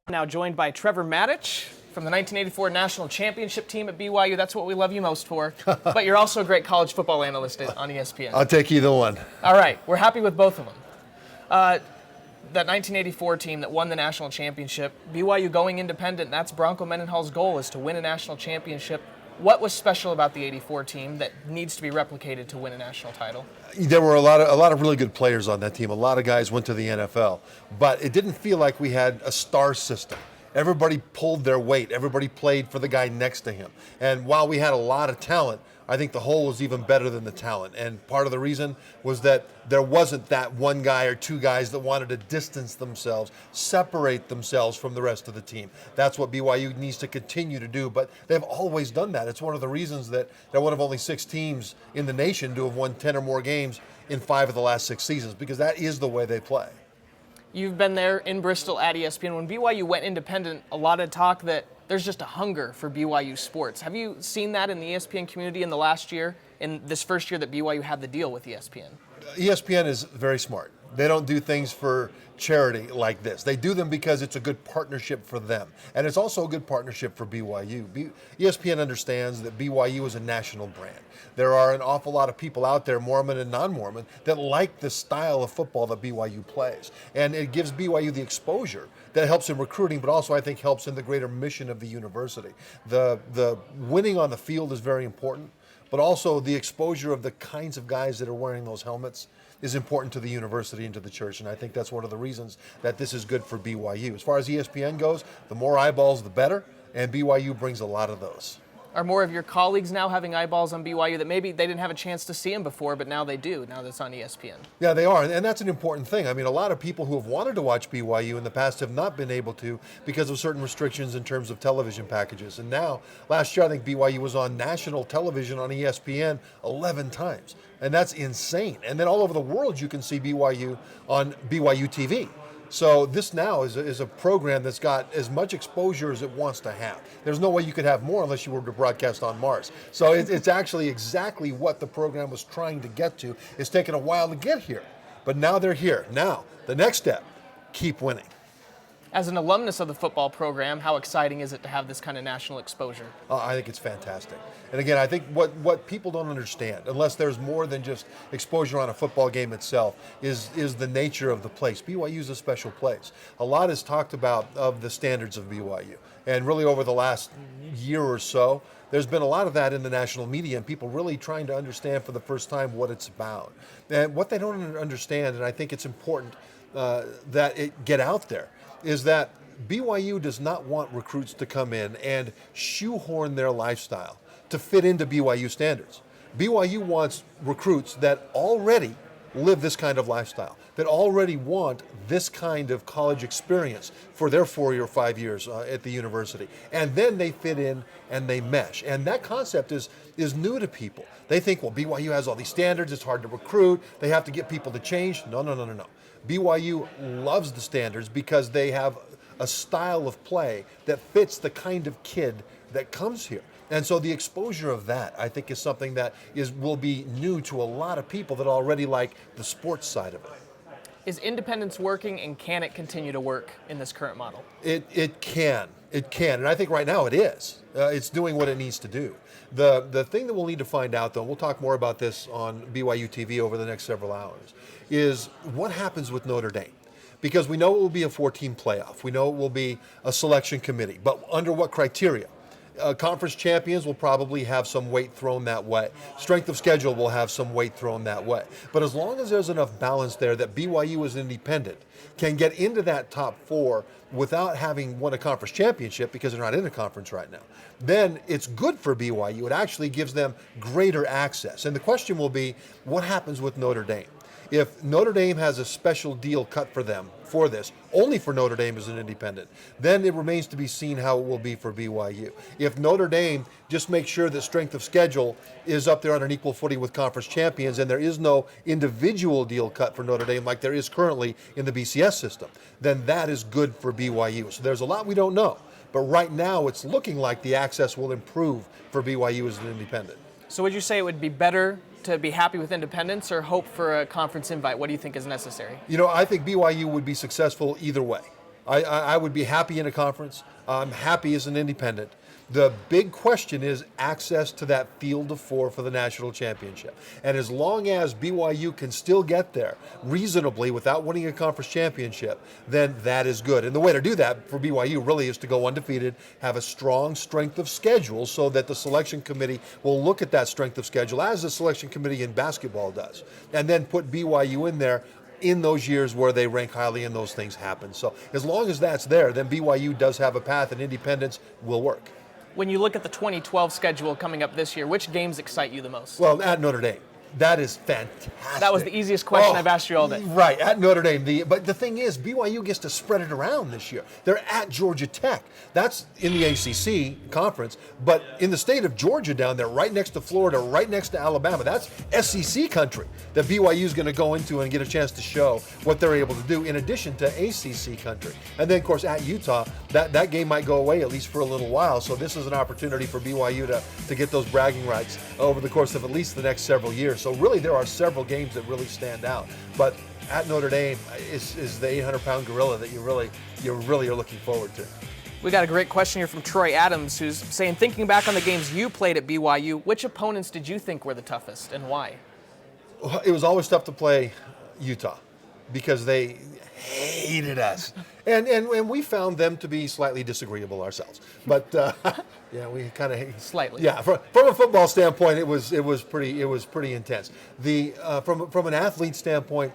Now joined by Trevor Matich from the 1984 National Championship team at BYU. That's what we love you most for. But you're also a great college football analyst on ESPN. I'll take either one. All right. We're happy with both of them. That 1984 team that won the national championship, BYU going independent, that's Bronco Mendenhall's goal, is to win a national championship. What was special about the 84 team that needs to be replicated to win a national title? There were a lot of really good players on that team. A lot of guys went to the NFL, but it didn't feel like we had a star system. Everybody pulled their weight. Everybody played for the guy next to him. And while we had a lot of talent, I think the whole was even better than the talent. And part of the reason was that there wasn't that one guy or two guys that wanted to distance themselves, separate themselves from the rest of the team. That's what BYU needs to continue to do, but they've always done that. It's one of the reasons that they're one of only 6 teams in the nation to have won 10 or more games in 5 of the last 6 seasons, because that is the way they play. You've been there in Bristol at ESPN. When BYU went independent, a lot of talk that there's just a hunger for BYU sports. Have you seen that in the ESPN community in the last year, in this first year that BYU had the deal with ESPN? ESPN is very smart. They don't do things for charity like this. They do them because it's a good partnership for them. And it's also a good partnership for BYU. ESPN understands that BYU is a national brand. There are an awful lot of people out there, Mormon and non-Mormon, that like the style of football that BYU plays. And it gives BYU the exposure that helps in recruiting, but also I think helps in the greater mission of the university. The winning on the field is very important, but also the exposure of the kinds of guys that are wearing those helmets is important to the university and to the church, and I think that's one of the reasons that this is good for BYU. As far as ESPN goes, the more eyeballs, the better, and BYU brings a lot of those. Are more of your colleagues now having eyeballs on BYU that maybe they didn't have a chance to see him before, but now they do, now that's on ESPN? Yeah, they are, and that's an important thing. I mean, a lot of people who have wanted to watch BYU in the past have not been able to because of certain restrictions in terms of television packages. And now, last year, I think BYU was on national television on ESPN 11 times, and that's insane. And then all over the world, you can see BYU on BYUtv. So this now is a program that's got as much exposure as it wants to have. There's no way you could have more unless you were to broadcast on Mars. So it's actually exactly what the program was trying to get to. It's taken a while to get here, but now they're here. Now, the next step, keep winning. As an alumnus of the football program, how exciting is it to have this kind of national exposure? I think it's fantastic. And again, I think what people don't understand, unless there's more than just exposure on a football game itself, is the nature of the place. BYU is a special place. A lot is talked about of the standards of BYU. And really over the last year or so, there's been a lot of that in the national media and people really trying to understand for the first time what it's about. And what they don't understand, and I think it's important that it get out there, is that BYU does not want recruits to come in and shoehorn their lifestyle to fit into BYU standards. BYU wants recruits that already live this kind of lifestyle, that already want this kind of college experience for their 4 or 5 years at the university. And then they fit in and they mesh. And that concept is new to people. They think, well, BYU has all these standards, it's hard to recruit, they have to get people to change. No. BYU loves the standards because they have a style of play that fits the kind of kid that comes here. And so the exposure of that, I think, is something that will be new to a lot of people that already like the sports side of it. Is independence working, and can it continue to work in this current model? It can, and I think right now it is. It's doing what it needs to do. The thing that we'll need to find out, though, and we'll talk more about this on BYUtv over the next several hours, is what happens with Notre Dame. Because we know it will be a 4-team playoff. We know it will be a selection committee, but under what criteria? Conference champions will probably have some weight thrown that way. Strength of schedule will have some weight thrown that way. But as long as there's enough balance there that BYU as independent can get into that top 4 without having won a conference championship, because they're not in a conference right now, then it's good for BYU. It actually gives them greater access. And the question will be, what happens with Notre Dame? If Notre Dame has a special deal cut for them for this, only for Notre Dame as an independent, then it remains to be seen how it will be for BYU. If Notre Dame just makes sure that strength of schedule is up there on an equal footing with conference champions and there is no individual deal cut for Notre Dame like there is currently in the BCS system, then that is good for BYU. So there's a lot we don't know. But right now it's looking like the access will improve for BYU as an independent. So would you say it would be better to be happy with independence or hope for a conference invite? What do you think is necessary? I think BYU would be successful either way. I would be happy in a conference. I'm happy as an independent. The big question is access to that field of four for the national championship. And as long as BYU can still get there reasonably without winning a conference championship, then that is good. And the way to do that for BYU really is to go undefeated, have a strong strength of schedule so that the selection committee will look at that strength of schedule as the selection committee in basketball does, and then put BYU in there in those years where they rank highly and those things happen. So as long as that's there, then BYU does have a path and independence will work. When you look at the 2012 schedule coming up this year, which games excite you the most? Well, at Notre Dame. That is fantastic. That was the easiest question I've asked you all day. Right, at Notre Dame. But the thing is, BYU gets to spread it around this year. They're at Georgia Tech. That's in the ACC conference, but in the state of Georgia down there, right next to Florida, right next to Alabama, that's SEC country that BYU is going to go into and get a chance to show what they're able to do in addition to ACC country. And then, of course, at Utah, that game might go away at least for a little while. So this is an opportunity for BYU to get those bragging rights over the course of at least the next several years. So really, there are several games that really stand out. But at Notre Dame is the 800-pound gorilla that you really are looking forward to. We got a great question here from Troy Adams, who's saying, thinking back on the games you played at BYU, which opponents did you think were the toughest and why? It was always tough to play Utah because they hated us. And we found them to be slightly disagreeable ourselves. But yeah, we kind of slightly. Yeah, from a football standpoint, it was pretty intense. From an athlete standpoint,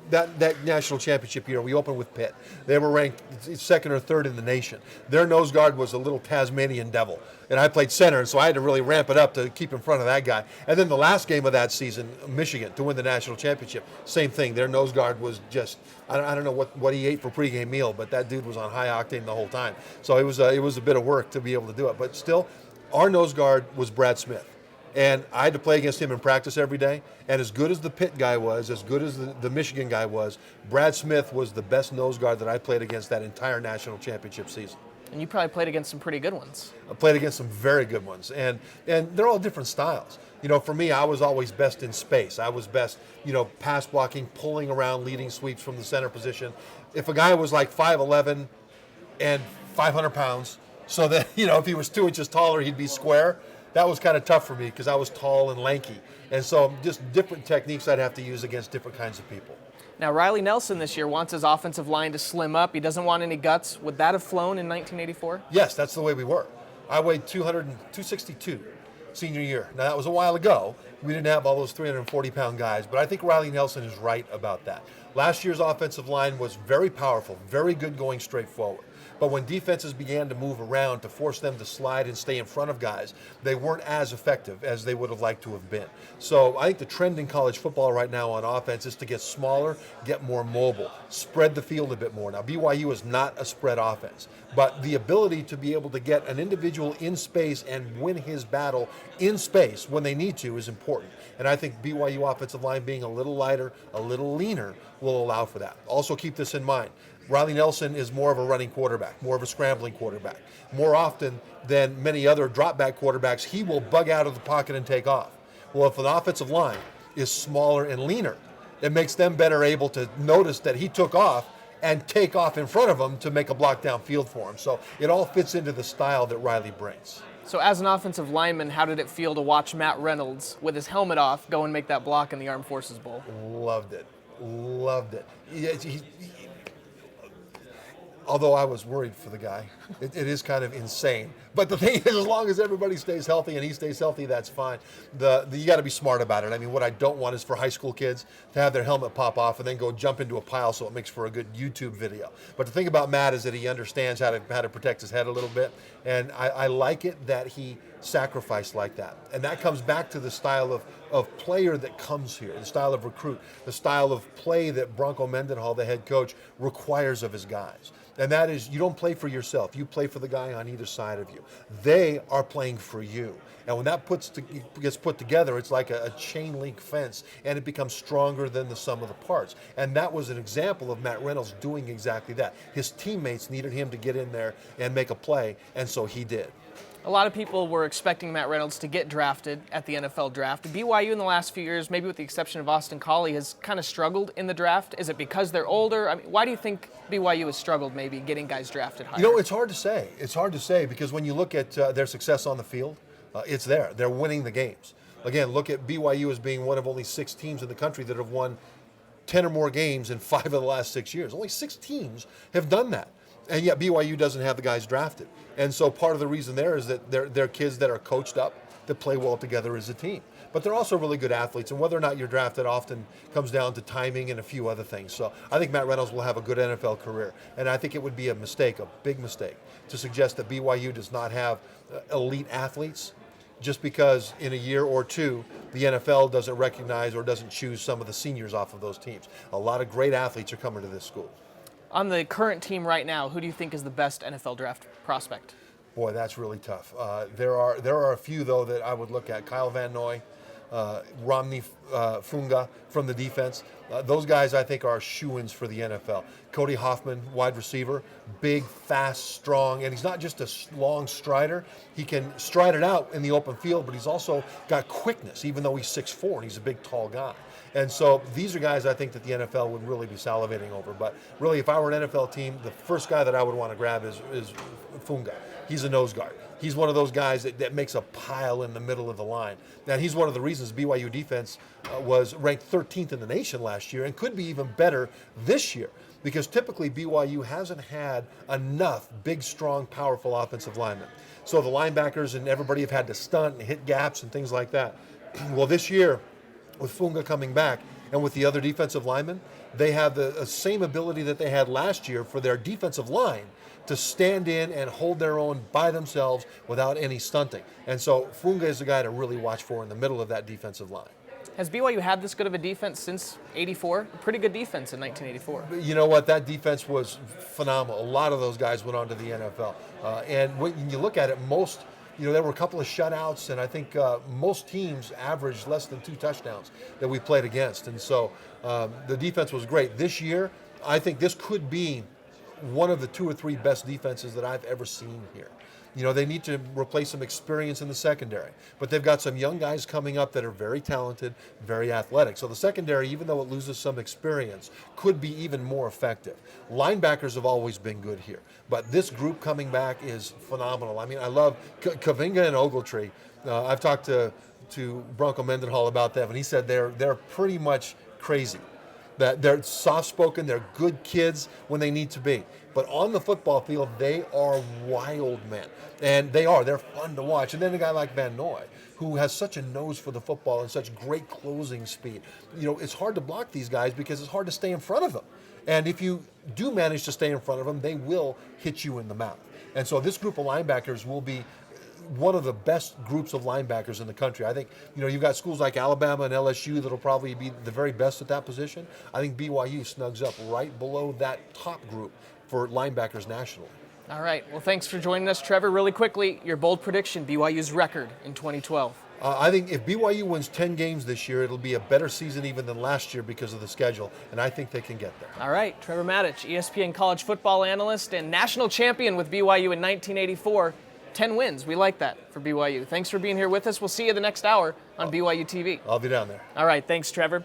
that national championship year, we opened with Pitt. They were ranked second or third in the nation. Their nose guard was a little Tasmanian devil, and I played center, so I had to really ramp it up to keep in front of that guy. And then the last game of that season, Michigan, to win the national championship, same thing. Their nose guard was just, I don't know what he ate for pregame meal, but that dude was on high octane the whole time. So it was a bit of work to be able to do it. But still, our nose guard was Brad Smith. And I had to play against him in practice every day. And as good as the Pitt guy was, as good as the Michigan guy was, Brad Smith was the best nose guard that I played against that entire national championship season. And you probably played against some pretty good ones. I played against some very good ones. And they're all different styles. For me, I was always best in space. I was best, pass blocking, pulling around, leading sweeps from the center position. If a guy was like 5'11" and 500 pounds, so that, if he was 2 inches taller, he'd be square. That was kind of tough for me because I was tall and lanky. And so just different techniques I'd have to use against different kinds of people. Now, Riley Nelson this year wants his offensive line to slim up. He doesn't want any guts. Would that have flown in 1984? Yes, that's the way we were. I weighed 262 senior year. Now, that was a while ago. We didn't have all those 340-pound guys, but I think Riley Nelson is right about that. Last year's offensive line was very powerful, very good going straight forward. But when defenses began to move around to force them to slide and stay in front of guys, they weren't as effective as they would have liked to have been. So I think the trend in college football right now on offense is to get smaller, get more mobile, spread the field a bit more. Now, BYU is not a spread offense, but the ability to be able to get an individual in space and win his battle in space when they need to is important. And I think BYU offensive line being a little lighter, a little leaner will allow for that. Also keep this in mind. Riley Nelson is more of a running quarterback, more of a scrambling quarterback. More often than many other drop-back quarterbacks, he will bug out of the pocket and take off. Well, if an offensive line is smaller and leaner, it makes them better able to notice that he took off and take off in front of him to make a block downfield for him. So it all fits into the style that Riley brings. So as an offensive lineman, how did it feel to watch Matt Reynolds, with his helmet off, go and make that block in the Armed Forces Bowl? Loved it. Although I was worried for the guy. It is kind of insane. But the thing is, as long as everybody stays healthy and he stays healthy, that's fine. You got to be smart about it. I mean, what I don't want is for high school kids to have their helmet pop off and then go jump into a pile so it makes for a good YouTube video. But the thing about Matt is that he understands how to protect his head a little bit. And I like it that he sacrificed like that. And that comes back to the style of player that comes here, the style of recruit, the style of play that Bronco Mendenhall, the head coach, requires of his guys. And that is, you don't play for yourself. You play for the guy on either side of you. They are playing for you. And when that gets put together, it's like a chain link fence, and it becomes stronger than the sum of the parts. And that was an example of Matt Reynolds doing exactly that. His teammates needed him to get in there and make a play, and so he did. A lot of people were expecting Matt Reynolds to get drafted at the NFL Draft. BYU in the last few years, maybe with the exception of Austin Collie, has kind of struggled in the draft. Is it because they're older? I mean, why do you think BYU has struggled maybe getting guys drafted higher? You know, it's hard to say. It's hard to say because when you look at their success on the field, it's there. They're winning the games. Again, look at BYU as being one of only 6 teams in the country that have won 10 or more games in 5 of the last 6 years. Only 6 teams have done that. And yet BYU doesn't have the guys drafted. And so part of the reason there is that they're kids that are coached up, that play well together as a team. But they're also really good athletes, and whether or not you're drafted often comes down to timing and a few other things. So I think Matt Reynolds will have a good NFL career. And I think it would be a mistake, a big mistake, to suggest that BYU does not have elite athletes just because in a year or two the NFL doesn't recognize or doesn't choose some of the seniors off of those teams. A lot of great athletes are coming to this school. On the current team right now, who do you think is the best NFL draft prospect? Boy, that's really tough. There are a few, though, that I would look at. Kyle Van Noy, Romney Funga from the defense. Those guys, I think, are shoo-ins for the NFL. Cody Hoffman, wide receiver, big, fast, strong, and he's not just a long strider. He can stride it out in the open field, but he's also got quickness, even though he's 6'4", and he's a big, tall guy. And so these are guys I think that the NFL would really be salivating over. But really, if I were an NFL team, the first guy that I would want to grab is Funga. He's a nose guard. He's one of those guys that makes a pile in the middle of the line. Now, he's one of the reasons BYU defense was ranked 13th in the nation last year and could be even better this year, because typically BYU hasn't had enough big, strong, powerful offensive linemen. So the linebackers and everybody have had to stunt and hit gaps and things like that. Well, this year, with Funga coming back and with the other defensive linemen, they have the same ability that they had last year for their defensive line to stand in and hold their own by themselves without any stunting. And so Funga is the guy to really watch for in the middle of that defensive line. Has BYU had this good of a defense since '84? A pretty good defense in 1984. You know what? That defense was phenomenal. A lot of those guys went on to the NFL. And when you look at it, there were a couple of shutouts, and I think most teams averaged less than 2 touchdowns that we played against. And so the defense was great. This year, I think this could be one of the 2 or 3 best defenses that I've ever seen here. You know, they need to replace some experience in the secondary, but they've got some young guys coming up that are very talented, very athletic. So the secondary, even though it loses some experience, could be even more effective. Linebackers have always been good here, but this group coming back is phenomenal. I mean, I love Kavinga and Ogletree. I've talked to Bronco Mendenhall about them, and he said they're pretty much crazy. That they're soft-spoken, they're good kids when they need to be. But on the football field, they are wild men. And they're fun to watch. And then a guy like Van Noy, who has such a nose for the football and such great closing speed. You know, it's hard to block these guys because it's hard to stay in front of them. And if you do manage to stay in front of them, they will hit you in the mouth. And so this group of linebackers will be one of the best groups of linebackers in the country. I think, you've got schools like Alabama and LSU that'll probably be the very best at that position. I think BYU snugs up right below that top group for linebackers nationally. All right. Well, thanks for joining us, Trevor. Really quickly, your bold prediction, BYU's record in 2012. I think if BYU wins 10 games this year, it'll be a better season even than last year because of the schedule, and I think they can get there. All right. Trevor Matich, ESPN college football analyst and national champion with BYU in 1984. 10 wins. We like that for BYU. Thanks for being here with us. We'll see you the next hour on BYUtv. I'll be down there. All right. Thanks, Trevor.